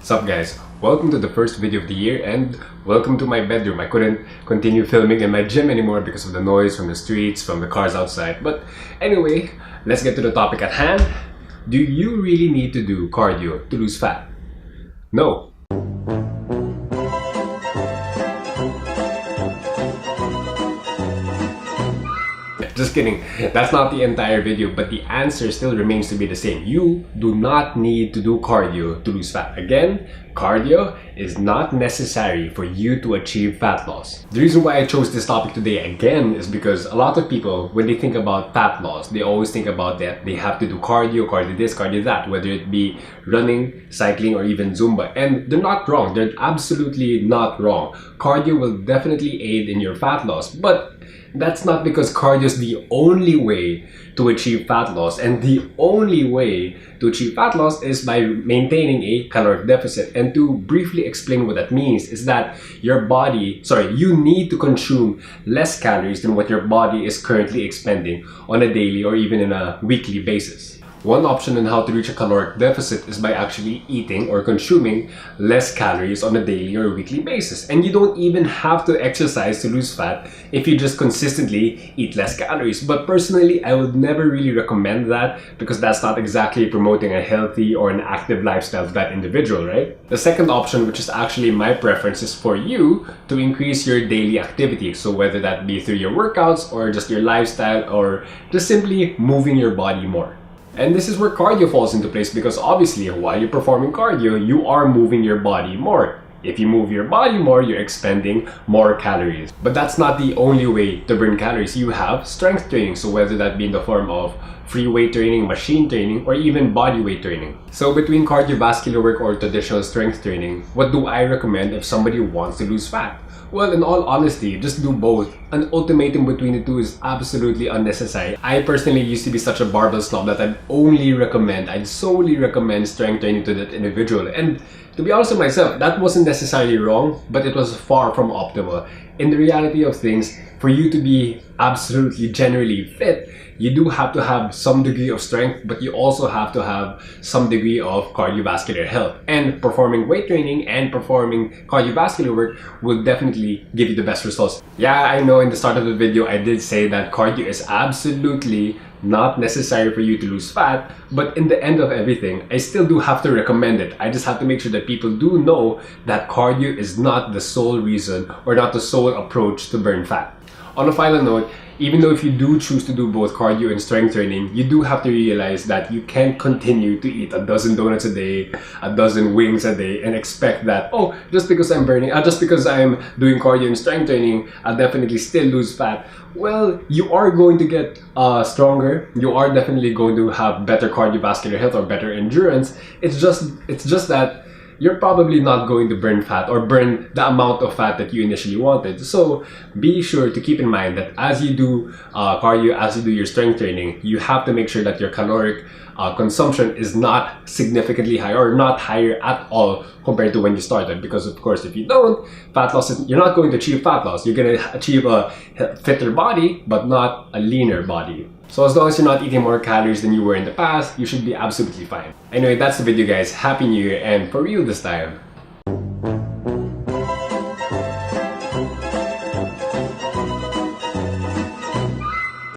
Sup guys, welcome to the first video of the year and welcome to my bedroom. I couldn't continue filming in my gym anymore because of the noise from the streets, from the cars outside. But anyway, let's get to the topic at hand. Do you really need to do cardio to lose fat? No. Just kidding. That's not the entire video, but the answer still remains to be the same. You do not need to do cardio to lose fat. Again, cardio is not necessary for you to achieve fat loss. The reason why I chose this topic today again is because a lot of people, when they think about fat loss, they always think about that they have to do cardio this, cardio that, whether it be running, cycling, or even Zumba. And they're not wrong. They're absolutely not wrong. Cardio will definitely aid in your fat loss, but that's not because cardio is the only way to achieve fat loss, and the only way to achieve fat loss is by maintaining a caloric deficit. And to briefly explain what that means is that you need to consume less calories than what your body is currently expending on a daily or even in a weekly basis. One option on how to reach a caloric deficit is by actually eating or consuming less calories on a daily or weekly basis. And you don't even have to exercise to lose fat if you just consistently eat less calories. But personally, I would never really recommend that because that's not exactly promoting a healthy or an active lifestyle of that individual, right? The second option, which is actually my preference, is for you to increase your daily activity. So whether that be through your workouts or just your lifestyle or just simply moving your body more. And this is where cardio falls into place because obviously while you're performing cardio, you are moving your body more. If you move your body more, you're expending more calories. But that's not the only way to burn calories. You have strength training, so whether that be in the form of free weight training, machine training, or even body weight training. So between cardiovascular work or traditional strength training, what do I recommend if somebody wants to lose fat? Well, in all honesty, just do both. An ultimatum between the two is absolutely unnecessary. I personally used to be such a barbell snob that I'd solely recommend strength training to that individual. And to be honest with myself, that wasn't necessarily wrong, but it was far from optimal. In the reality of things, for you to be absolutely generally fit, you do have to have some degree of strength, but you also have to have some degree of cardiovascular health. And performing weight training and performing cardiovascular work will definitely give you the best results. Yeah, I know in the start of the video, I did say that cardio is absolutely not necessary for you to lose fat, but in the end of everything, I still do have to recommend it. I just have to make sure that people do know that cardio is not the sole reason or not the sole approach to burn fat. On a final note, even though if you do choose to do both cardio and strength training, you do have to realize that you can't continue to eat a dozen donuts a day, a dozen wings a day, and expect that, oh, just because I'm doing cardio and strength training, I'll definitely still lose fat. Well, you are going to get stronger. You are definitely going to have better cardiovascular health or better endurance. It's just that you're probably not going to burn fat or burn the amount of fat that you initially wanted. So be sure to keep in mind that as you do cardio, as you do your strength training, you have to make sure that your caloric consumption is not significantly higher or not higher at all compared to when you started. Because of course, if you don't, you're not going to achieve fat loss. You're going to achieve a fitter body, but not a leaner body. So as long as you're not eating more calories than you were in the past, you should be absolutely fine. Anyway, that's the video guys. Happy New Year, and for real this time.